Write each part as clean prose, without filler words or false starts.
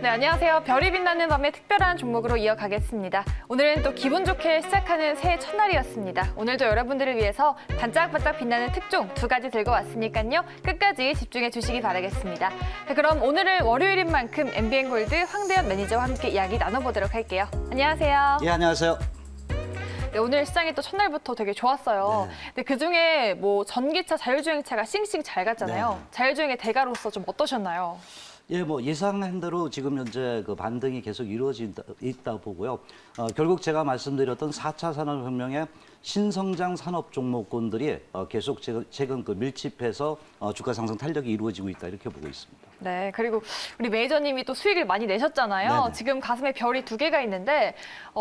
네, 안녕하세요. 별이 빛나는 밤의 특별한 종목으로 이어가겠습니다. 오늘은 또 기분 좋게 시작하는 새해 첫날이었습니다. 오늘도 여러분들을 위해서 반짝반짝 빛나는 특종 2가지 들고 왔으니까요. 끝까지 집중해 주시기 바라겠습니다. 자, 그럼 오늘은 월요일인 만큼 MBN골드 황대현 매니저와 함께 이야기 나눠보도록 할게요. 안녕하세요. 예, 안녕하세요. 네, 오늘 시장이 또 첫날부터 되게 좋았어요. 네. 근데 그중에 뭐 전기차, 자율주행차가 싱싱 잘 갔잖아요. 네. 자율주행의 대가로서 좀 어떠셨나요? 예, 뭐 예상한 대로 지금 현재 그 반등이 계속 이루어지고 있다 보고요. 결국 제가 말씀드렸던 4차 산업혁명의 신성장 산업 종목군들이 계속 최근 그 밀집해서 주가 상승 탄력이 이루어지고 있다 이렇게 보고 있습니다. 네, 그리고 우리 매니저님이 또 수익을 많이 내셨잖아요. 네네. 지금 가슴에 별이 2개가 있는데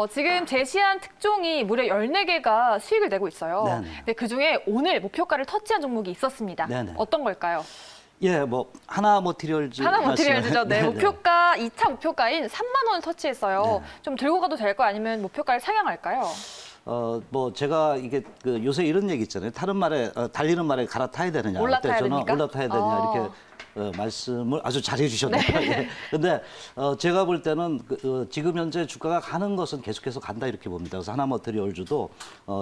지금 제시한 특종이 무려 14개가 수익을 내고 있어요. 네네. 근데 그중에 오늘 목표가를 터치한 종목이 있었습니다. 네네. 어떤 걸까요? 예, 뭐 하나 머티리얼즈 하나머티리얼즈죠. 네, 네네. 목표가 2차 목표가인 3만 원을 터치했어요. 네. 좀 들고 가도 될까요? 아니면 목표가를 상향할까요? 뭐 제가 이게 그 요새 이런 얘기 있잖아요. 타는 말에 달리는 말에 갈아타야 되느냐. 올라타야 저는 됩니까? 올라타야 되냐 이렇게 말씀을 아주 잘해 주셨네요. 네. 예. 근데 제가 볼 때는 지금 현재 주가가 가는 것은 계속해서 간다 이렇게 봅니다. 그래서 하나머티리얼즈도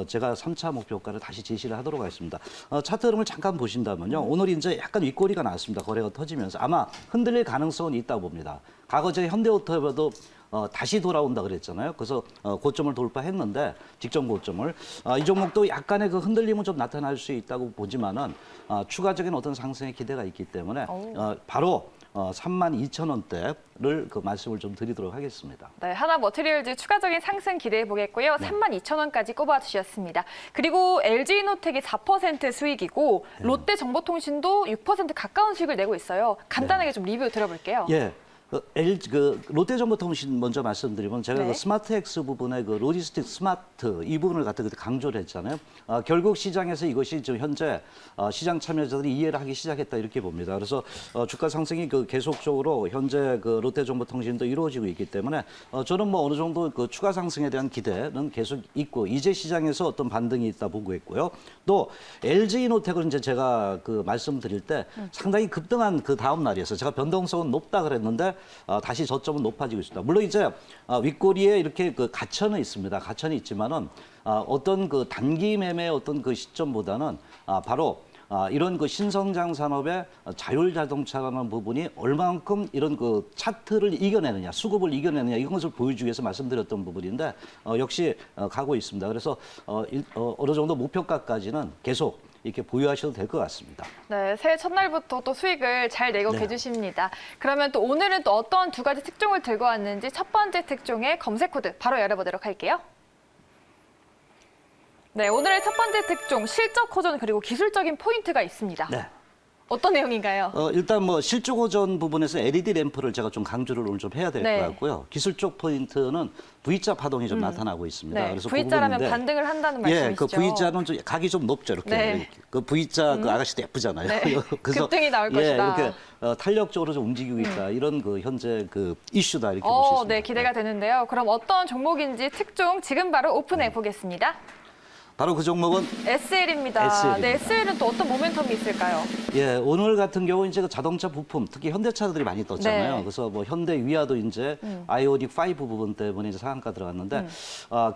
제가 3차 목표가를 다시 제시를 하도록 하겠습니다. 차트 흐름을 잠깐 보신다면요. 오늘 이제 약간 윗꼬리가 나왔습니다. 거래가 터지면서 아마 흔들릴 가능성은 있다고 봅니다. 과거 제 현대오토에도 다시 돌아온다 그랬잖아요. 그래서 고점을 돌파했는데 직전 고점을 이 종목도 약간의 그 흔들림은 좀 나타날 수 있다고 보지만은 추가적인 어떤 상승의 기대가 있기 때문에 바로 32,000원대를 그 말씀을 좀 드리도록 하겠습니다. 네, 하나머티리얼즈 추가적인 상승 기대해 보겠고요. 32,000원까지 꼽아 주셨습니다. 그리고 LG이노텍이 4% 수익이고 롯데정보통신도 6% 가까운 수익을 내고 있어요. 간단하게 좀 리뷰 들어볼게요. 예. 롯데정보통신 먼저 말씀드리면 제가 네. 그 스마트엑스 부분의 그 로지스틱 스마트 이 부분을 갖다 그때 강조를 했잖아요. 결국 시장에서 이것이 지금 현재 시장 참여자들이 이해를 하기 시작했다 이렇게 봅니다. 그래서 주가 상승이 그 계속적으로 현재 그 롯데정보통신도 이루어지고 있기 때문에 저는 뭐 어느 정도 그 추가 상승에 대한 기대는 계속 있고 이제 시장에서 어떤 반등이 있다 보고 있고요. 또 LG이노텍을 이제 제가 그 말씀드릴 때 상당히 급등한 그 다음 날이었어요. 제가 변동성은 높다 그랬는데 다시 저점은 높아지고 있습니다. 물론 이제 윗꼬리에 이렇게 그 가천은 있습니다. 가천이 있지만은 어떤 그 단기 매매의 어떤 그 시점보다는 바로 이런 그 신성장 산업의 자율 자동차라는 부분이 얼마만큼 이런 그 차트를 이겨내느냐, 수급을 이겨내느냐 이런 것을 보여주기 위해서 말씀드렸던 부분인데 역시 가고 있습니다. 그래서 어느 정도 목표가까지는 계속 이렇게 보유하셔도 될 것 같습니다. 네, 새해 첫날부터 또 수익을 잘 내고 네. 계주십니다. 그러면 또 오늘은 또 어떤 2가지 특종을 들고 왔는지 첫 번째 특종의 검색 코드 바로 열어보도록 할게요. 네, 오늘의 첫 번째 특종 실적 호전 그리고 기술적인 포인트가 있습니다. 네. 어떤 내용인가요? 일단 뭐 실적 호전 부분에서 LED 램프를 제가 좀 강조를 오늘 좀 해야 될 것 네. 같고요. 기술적 포인트는 V자 파동이 좀 나타나고 있습니다. 네, 그래서 V자라면 그 부분인데, 반등을 한다는 예, 말씀이시죠? 그 V자는 좀 각이 좀 높죠. 이렇게. 네. 그 V자 그 아가씨도 예쁘잖아요. 네. 그래서 급등이 나올 예, 것이다. 이렇게 탄력적으로 좀 움직이고 있다. 이런 그 현재 그 이슈다 이렇게 볼 수 있습니다. 네, 기대가 되는데요. 그럼 어떤 종목인지 특종 지금 바로 오픈해 보겠습니다. 바로 그 종목은 SL입니다. SL 입니다. 네, SL은 또 어떤 모멘텀이 있을까요? 예, 오늘 같은 경우 이제 그 자동차 부품, 특히 현대차들이 많이 떴잖아요. 네. 그래서 뭐 현대 위아도 이제 아이오닉 5 부분 때문에 이제 상한가 들어갔는데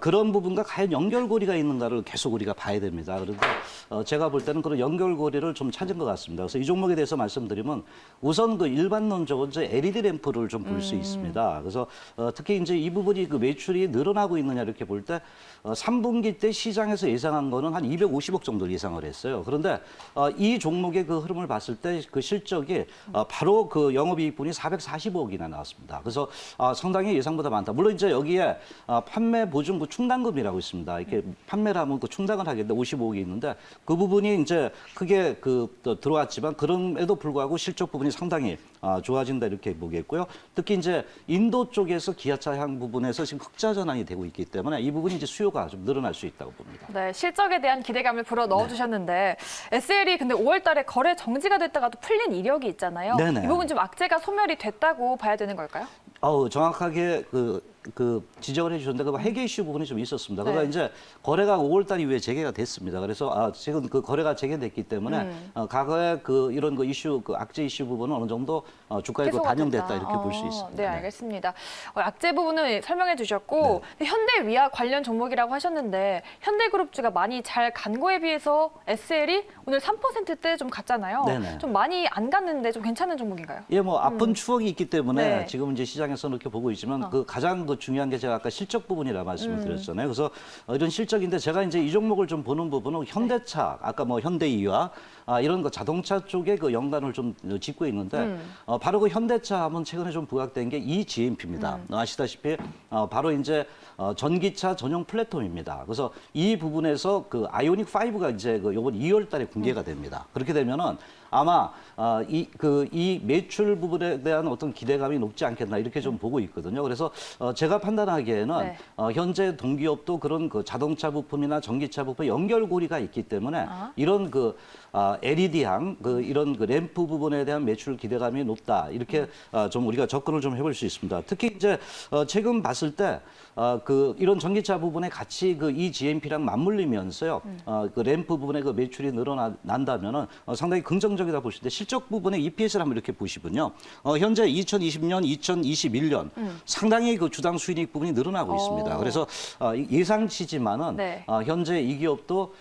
그런 부분과 과연 연결고리가 있는가를 계속 우리가 봐야 됩니다. 그런데 제가 볼 때는 그런 연결고리를 좀 찾은 것 같습니다. 그래서 이 종목에 대해서 말씀드리면 우선 그 일반론적으로 이제 LED 램프를 좀 볼 수 있습니다. 그래서 특히 이제 이 부분이 그 매출이 늘어나고 있느냐 이렇게 볼 때 3분기 때 시장에서 예상한 거는 한 250억 정도 예상을 했어요. 그런데 이 종목의 그 흐름을 봤을 때 그 실적이 바로 그 영업이익분이 445억이나 나왔습니다. 그래서 상당히 예상보다 많다. 물론 이제 여기에 판매 보증금 충당금이라고 있습니다. 이렇게 판매를 하면 그 충당을 하겠는데 55억이 있는데 그 부분이 이제 크게 또 들어왔지만 그럼에도 불구하고 실적 부분이 상당히 좋아진다 이렇게 보겠고요. 특히 이제 인도 쪽에서 기아차향 부분에서 지금 흑자 전환이 되고 있기 때문에 이 부분이 이제 수요가 좀 늘어날 수 있다고 봅니다. 네, 실적에 대한 기대감을 불어 넣어주셨는데 SL이 근데 5월 달에 거래 정지가 됐다가도 풀린 이력이 있잖아요. 네네. 이 부분 좀 악재가 소멸이 됐다고 봐야 되는 걸까요? 정확하게 그 그 지적을 해주셨는데 그 회계 이슈 부분이 좀 있었습니다. 그러니까 이제 거래가 5월달 이후에 재개가 됐습니다. 그래서 지금 그 거래가 재개됐기 때문에 과거에 그 이런 그 이슈, 그 악재 이슈 부분은 어느 정도 주가에 그 반영됐다 이렇게 볼 수 있습니다. 네, 알겠습니다. 악재 부분은 설명해 주셨고 현대위아 관련 종목이라고 하셨는데 현대그룹주가 많이 잘 간 거에 비해서 SL이 오늘 3%대 좀 갔잖아요. 네네. 좀 많이 안 갔는데 좀 괜찮은 종목인가요? 예, 뭐 아픈 추억이 있기 때문에 네. 지금 이제 시장에서 이렇게 보고 있지만 그 가장 그 중요한 게 제가 아까 실적 부분이라 말씀을 드렸잖아요. 그래서 이런 실적인데 제가 이제 이 종목을 좀 보는 부분은 현대차, 아까 뭐 현대이와 이런 거 자동차 쪽에 그 연관을 좀 짓고 있는데 바로 그 현대차 하면 최근에 좀 부각된 게 이 GMP입니다. 아시다시피 바로 이제 전기차 전용 플랫폼입니다. 그래서 이 부분에서 그 아이오닉 5가 이제 그 이번 2월 달에 공개가 됩니다. 그렇게 되면은 아마 이 매출 부분에 대한 어떤 기대감이 높지 않겠나 이렇게 좀 보고 있거든요. 그래서 제가 판단하기에는 네. 현재 동기업도 그런 그 자동차 부품이나 전기차 부품 연결고리가 있기 때문에 이런 그 LED향 이런 그 램프 부분에 대한 매출 기대감이 높다 이렇게 좀 우리가 접근을 좀 해볼 수 있습니다. 특히 이제 최근 봤을 때 이런 전기차 부분에 같이 그 이 GMP랑 맞물리면서요 그 램프 부분에 그 매출이 늘어난다면은 상당히 긍정적이다 볼 수 있는데 실적 부분의 EPS를 한번 이렇게 보시면요 현재 2020년, 2021년 상당히 그 주당 수익 부분이 늘어나고 있습니다. 그래서 예상치지만은 네. 현재 이 기업도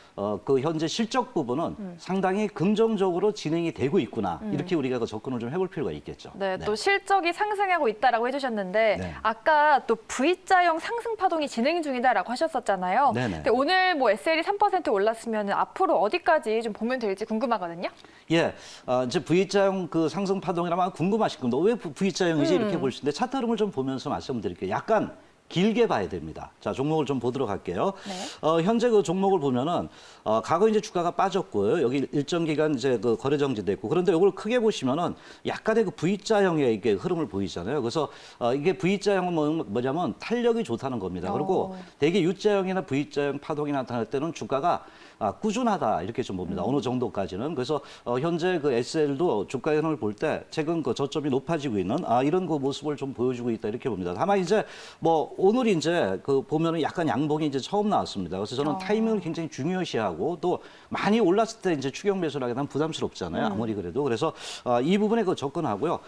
그 현재 실적 부분은 상당히 긍정적으로 진행이 되고 있구나 이렇게 우리가 그 접근을 좀 해볼 필요가 있겠죠. 네, 또 실적이 상승하고 있다라고 해주셨는데 네. 아까 또 V자형 상승 파동이 진행 중이다라고 하셨었잖아요. 네네. 근데 오늘 뭐 SL이 3% 올랐으면 앞으로 어디까지 좀 보면 될지 궁금하거든요. 예, 이제 V자형 그 상승 파동이라면 궁금하실 겁니다. 왜 V자형이지 이렇게 볼 수 있는데 차트 흐름을 좀 보면서 말씀드릴게요. 약간 길게 봐야 됩니다. 자, 종목을 좀 보도록 할게요. 네. 현재 그 종목을 보면은 과거 이제 주가가 빠졌고요. 여기 일정 기간 이제 그 거래 정지됐고 그런데 이걸 크게 보시면은 약간의 그 V자형의 이게 흐름을 보이잖아요. 그래서 이게 V자형은 뭐냐면 탄력이 좋다는 겁니다. 그리고 대개 U자형이나 V자형 파동이 나타날 때는 주가가 꾸준하다 이렇게 좀 봅니다. 어느 정도까지는. 그래서 현재 그 SL도 주가 흐름을 볼 때 최근 그 저점이 높아지고 있는 이런 그 모습을 좀 보여주고 있다 이렇게 봅니다. 다만 이제 뭐 오늘 이제 그 보면은 약간 양봉이 이제 처음 나왔습니다. 그래서 저는 타이밍을 굉장히 중요시하고 또 많이 올랐을 때 이제 추격 매수를 하게 되면 부담스럽잖아요. 아무리 그래도. 그래서 이 부분에 그 접근하고요.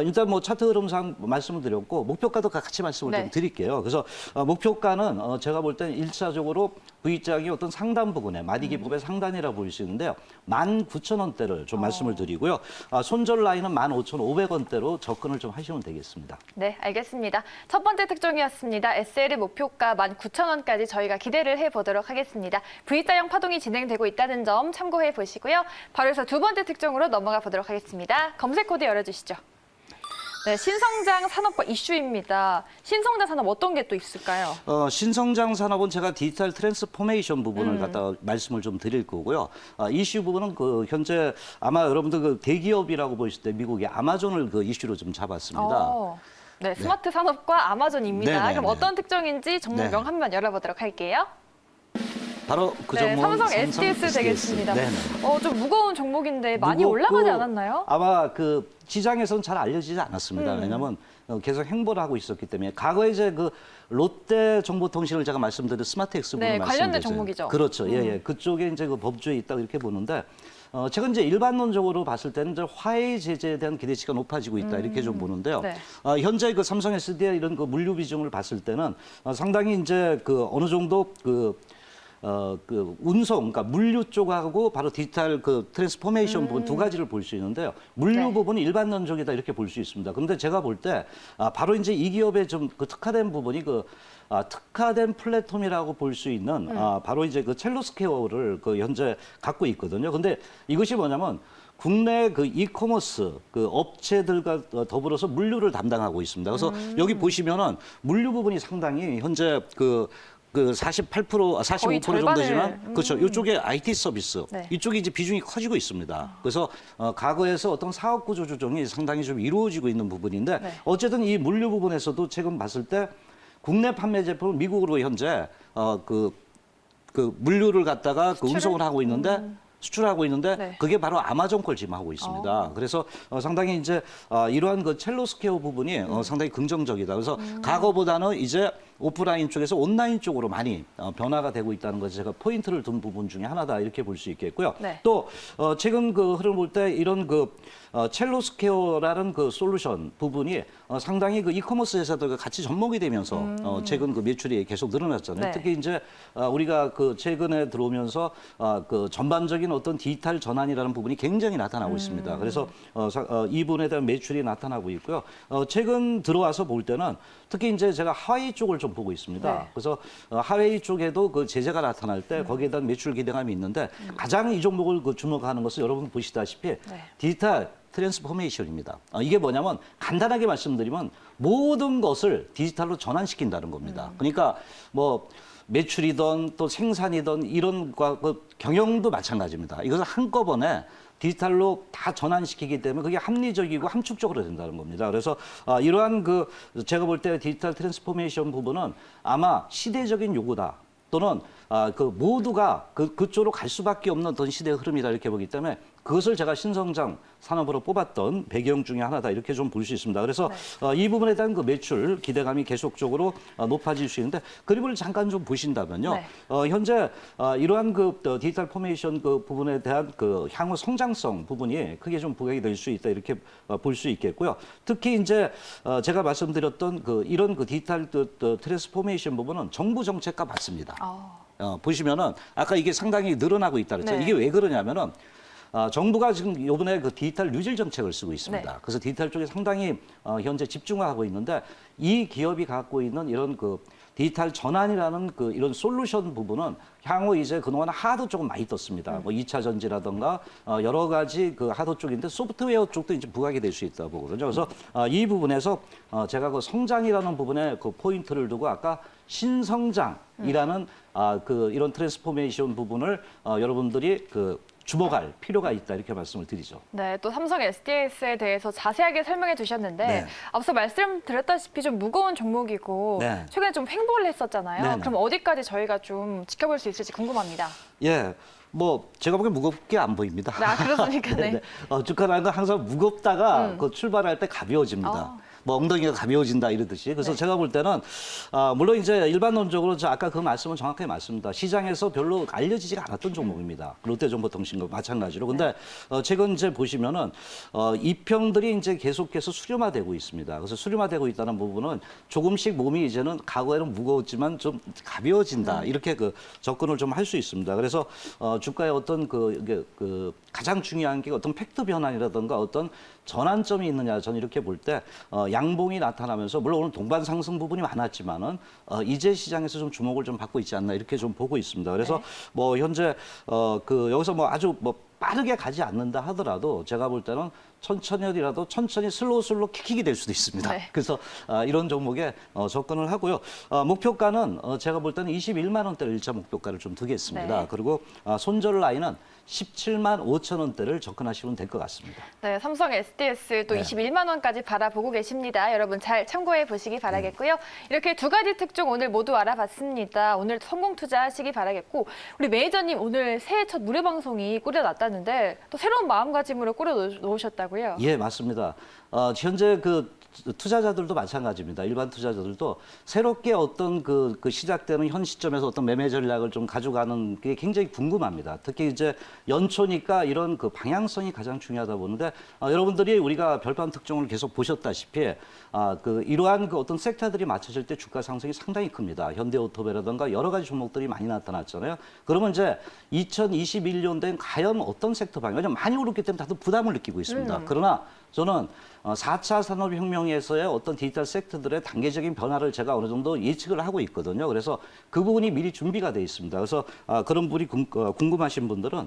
일단 뭐 차트 흐름상 말씀을 드렸고 목표가도 같이 말씀을 네. 좀 드릴게요. 그래서 목표가는 제가 볼 때는 일차적으로 V자형이 어떤 상단 부분에 마디기법의 상단이라 볼 수 있는데요. 19,000원대를 좀 말씀을 드리고요. 손절 라인은 15,500원대로 접근을 좀 하시면 되겠습니다. 네, 알겠습니다. 첫 번째 특종이었습니다. SL의 목표가 19,000원까지 저희가 기대를 해보도록 하겠습니다. V자형 파동이 진행되고 있다는 점 참고해 보시고요. 바로 해서 두 번째 특종으로 넘어가 보도록 하겠습니다. 검색 코드 열어주시죠. 네, 신성장 산업과 이슈입니다. 신성장 산업 어떤 게 또 있을까요? 신성장 산업은 제가 디지털 트랜스포메이션 부분을 갖다가 말씀을 좀 드릴 거고요. 이슈 부분은 그 현재 아마 여러분들 그 대기업이라고 보실 때 미국의 아마존을 그 이슈로 좀 잡았습니다. 네, 스마트 산업과 아마존입니다. 네네네. 그럼 어떤 특종인지 종목명 네. 한번 열어보도록 할게요. 바로 그 네, 종목은 삼성 STS 되겠습니다. 네네. 좀 무거운 종목인데 많이 무겁고 올라가지 않았나요? 아마 그 시장에서는 잘 알려지지 않았습니다. 왜냐하면 계속 행보를 하고 있었기 때문에 과거에 이제 그 롯데 정보통신을 제가 말씀드린 스마트엑스 부분 네, 관련된 말씀드렸잖아요. 종목이죠. 그렇죠. 예. 그쪽에 이제 그 법조에 있다고 이렇게 보는데 최근 이제 일반론적으로 봤을 때는 이제 화해 제재에 대한 기대치가 높아지고 있다 이렇게 좀 보는데요. 네. 현재 그 삼성 SDI 이런 그 물류 비중을 봤을 때는 상당히 이제 그 어느 정도 그 운송, 그러니까 물류 쪽하고 바로 디지털 그 트랜스포메이션 부분 두 가지를 볼 수 있는데요. 물류 네. 부분이 일반론적이다 이렇게 볼 수 있습니다. 그런데 제가 볼 때 바로 이제 이 기업의 좀 그 특화된 부분이 특화된 플랫폼이라고 볼 수 있는 바로 이제 그 첼로스케어를 그 현재 갖고 있거든요. 근데 이것이 뭐냐면 국내 그 이커머스 그 업체들과 더불어서 물류를 담당하고 있습니다. 그래서 여기 보시면은 물류 부분이 상당히 현재 그 48%, 45% 정도지만 그렇죠. 이쪽에 IT 서비스 네. 이쪽이 이제 비중이 커지고 있습니다. 그래서 과거에서 어떤 사업 구조 조정이 상당히 좀 이루어지고 있는 부분인데 네. 어쨌든 이 물류 부분에서도 최근 봤을 때 국내 판매 제품을 미국으로 현재 그 물류를 갖다가 그 운송을 하고 있는데 수출하고 있는데 네. 그게 바로 아마존 걸 지금 하고 있습니다. 그래서 상당히 이제 이러한 그 첼로스퀘어 부분이 상당히 긍정적이다. 그래서 과거보다는 이제 오프라인 쪽에서 온라인 쪽으로 많이 변화가 되고 있다는 것이 제가 포인트를 둔 부분 중에 하나다 이렇게 볼 수 있겠고요. 네. 또 최근 그 흐름을 볼 때 이런 그 첼로스퀘어라는 그 솔루션 부분이 상당히 그 이커머스 회사들과 같이 접목이 되면서 최근 그 매출이 계속 늘어났잖아요. 네. 특히 이제 우리가 그 최근에 들어오면서 그 전반적인 어떤 디지털 전환이라는 부분이 굉장히 나타나고 있습니다. 그래서 이 부분에 대한 매출이 나타나고 있고요. 최근 들어와서 볼 때는 특히 이제 제가 하웨이 쪽을 좀 보고 있습니다. 네. 그래서 하웨이 쪽에도 그 제재가 나타날 때 거기에 대한 매출 기대감이 있는데 가장 이 종목을 그 주목하는 것은 여러분 보시다시피 디지털 트랜스포메이션입니다. 이게 뭐냐면 간단하게 말씀드리면 모든 것을 디지털로 전환시킨다는 겁니다. 그러니까 뭐 매출이든 또 생산이든 이런 그 경영도 마찬가지입니다. 이것을 한꺼번에 디지털로 다 전환시키기 때문에 그게 합리적이고 함축적으로 된다는 겁니다. 그래서 이러한 그 제가 볼 때 디지털 트랜스포메이션 부분은 아마 시대적인 요구다. 또는 그 모두가 그쪽으로 갈 수밖에 없는 어떤 시대의 흐름이다 이렇게 보기 때문에 그것을 제가 신성장 산업으로 뽑았던 배경 중에 하나다 이렇게 좀 볼 수 있습니다. 그래서 이 부분에 대한 그 매출 기대감이 계속적으로 높아질 수 있는데 그림을 잠깐 좀 보신다면요. 네. 현재 이러한 그 디지털 포메이션 그 부분에 대한 그 향후 성장성 부분이 크게 좀 부각이 될 수 있다 이렇게 볼 수 있겠고요. 특히 이제 제가 말씀드렸던 그 이런 그 디지털 트랜스포메이션 부분은 정부 정책과 맞습니다. 보시면은 아까 이게 상당히 늘어나고 있다 그랬죠. 네. 이게 왜 그러냐면은 정부가 지금 이번에 그 디지털 뉴딜 정책을 쓰고 있습니다. 네. 그래서 디지털 쪽에 상당히 현재 집중하고 있는데 이 기업이 갖고 있는 이런 그 디지털 전환이라는 그 이런 솔루션 부분은 향후 이제 그동안 하드 쪽은 많이 떴습니다. 뭐 2차 전지라든가 여러 가지 그 하드 쪽인데 소프트웨어 쪽도 이제 부각이 될 수 있다 보거든요. 그래서 이 부분에서 제가 그 성장이라는 부분에 그 포인트를 두고 아까 신성장이라는 그 이런 트랜스포메이션 부분을 여러분들이 그 주목할 필요가 있다 이렇게 말씀을 드리죠. 네, 또 삼성 SDS에 대해서 자세하게 설명해 주셨는데 네. 앞서 말씀드렸다시피 좀 무거운 종목이고 네. 최근에 좀 횡보를 했었잖아요. 네네. 그럼 어디까지 저희가 좀 지켜볼 수 있을지 궁금합니다. 예, 뭐 제가 보기엔 무겁게 안 보입니다. 그렇습니까? 네. 주가라는 건 항상 무겁다가 그 출발할 때 가벼워집니다. 뭐 엉덩이가 가벼워진다 이러듯이. 그래서 네. 제가 볼 때는 물론 이제 일반론적으로 저 아까 그 말씀은 정확하게 맞습니다. 시장에서 별로 알려지지가 않았던 종목입니다. 롯데정보통신과 마찬가지로. 근데 최근 이제 보시면은 이평들이 이제 계속해서 수렴화되고 있습니다. 그래서 수렴화되고 있다는 부분은 조금씩 몸이 이제는 과거에는 무거웠지만 좀 가벼워진다 이렇게 그 접근을 좀 할 수 있습니다. 그래서 주가의 어떤 그 가장 중요한 게 어떤 팩트 변환이라든가 어떤 전환점이 있느냐 저는 이렇게 볼 때 양봉이 나타나면서 물론 오늘 동반 상승 부분이 많았지만은 이제 시장에서 좀 주목을 좀 받고 있지 않나 이렇게 좀 보고 있습니다. 그래서 뭐 현재 그 여기서 뭐 아주 뭐 빠르게 가지 않는다 하더라도 제가 볼 때는 천천히라도 천천히 슬로우 킥킥이 될 수도 있습니다. 네. 그래서 이런 종목에 접근을 하고요. 목표가는 제가 볼 때는 21만 원대를 1차 목표가를 좀 두겠습니다. 네. 그리고 손절 라인은 17만 5천 원대를 접근하시면 될 것 같습니다. 네, 삼성 SDS 또 네. 21만 원까지 바라보고 계십니다. 여러분 잘 참고해 보시기 바라겠고요. 이렇게 두 가지 특종 오늘 모두 알아봤습니다. 오늘 성공 투자하시기 바라겠고 우리 매니저님 오늘 새해 첫 무료 방송이 꾸려놨다는데 또 새로운 마음가짐으로 꾸려놓으셨다고요? 예, 맞습니다. 현재 그 투자자들도 마찬가지입니다. 일반 투자자들도 새롭게 어떤 그 시작되는 현 시점에서 어떤 매매 전략을 좀 가져가는 게 굉장히 궁금합니다. 특히 이제 연초니까 이런 그 방향성이 가장 중요하다 보는데 여러분들이 우리가 별밤 특종을 계속 보셨다시피 그 이러한 그 어떤 섹터들이 맞춰질 때 주가 상승이 상당히 큽니다. 현대오토배라든가 여러 가지 종목들이 많이 나타났잖아요. 그러면 이제 2021년도엔 과연 어떤 섹터 방향? 왜냐면 많이 오르기 때문에 다들 부담을 느끼고 있습니다. 그러나 저는 4차 산업혁명에서의 어떤 디지털 섹터들의 단계적인 변화를 제가 어느 정도 예측을 하고 있거든요. 그래서 그 부분이 미리 준비가 돼 있습니다. 그래서 그런 분이 궁금하신 분들은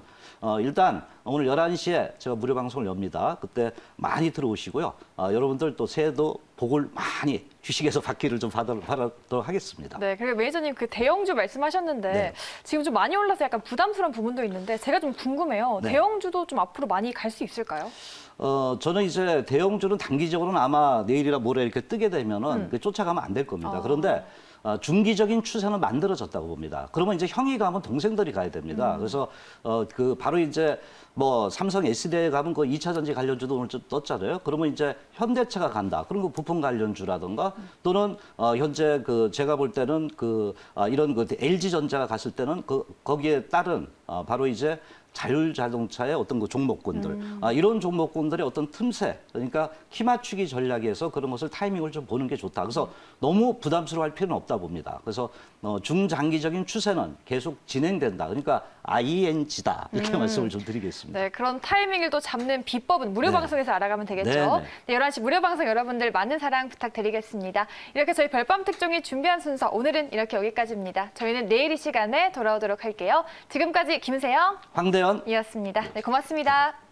일단 오늘 11시에 제가 무료 방송을 엽니다. 그때 많이 들어오시고요. 여러분들 또 새해도 복을 많이 주식에서 받기를 좀 바라도록 하겠습니다. 네, 그리고 매니저님 그 대형주 말씀하셨는데 네. 지금 좀 많이 올라서 약간 부담스러운 부분도 있는데 제가 좀 궁금해요. 네. 대형주도 좀 앞으로 많이 갈 수 있을까요? 저는 이제 대형주는 단기적으로는 아마 내일이나 모레 이렇게 뜨게 되면은 쫓아가면 안 될 겁니다. 그런데 중기적인 추세는 만들어졌다고 봅니다. 그러면 이제 형이 가면 동생들이 가야 됩니다. 그래서 그 바로 이제 뭐 삼성 SDI에 가면 그 2차 전지 관련주도 오늘 좀 떴잖아요. 그러면 이제 현대차가 간다. 그런 거 부품 관련주라든가 또는 현재 그 제가 볼 때는 이런 그 LG전자가 갔을 때는 거기에 따른 바로 이제 자율자동차의 어떤 그 종목군들, 이런 종목군들의 어떤 틈새, 그러니까 키 맞추기 전략에서 그런 것을 타이밍을 좀 보는 게 좋다. 그래서 너무 부담스러워할 필요는 없다 봅니다. 그래서 중장기적인 추세는 계속 진행된다. 그러니까 ING다. 이렇게 말씀을 좀 드리겠습니다. 네, 그런 타이밍을 또 잡는 비법은 무료 네. 방송에서 알아가면 되겠죠. 네, 네, 11시 무료 방송 여러분들 많은 사랑 부탁드리겠습니다. 이렇게 저희 별밤 특종이 준비한 순서 오늘은 이렇게 여기까지입니다. 저희는 내일 이 시간에 돌아오도록 할게요. 지금까지 김세영, 황대현 이었습니다. 네, 고맙습니다.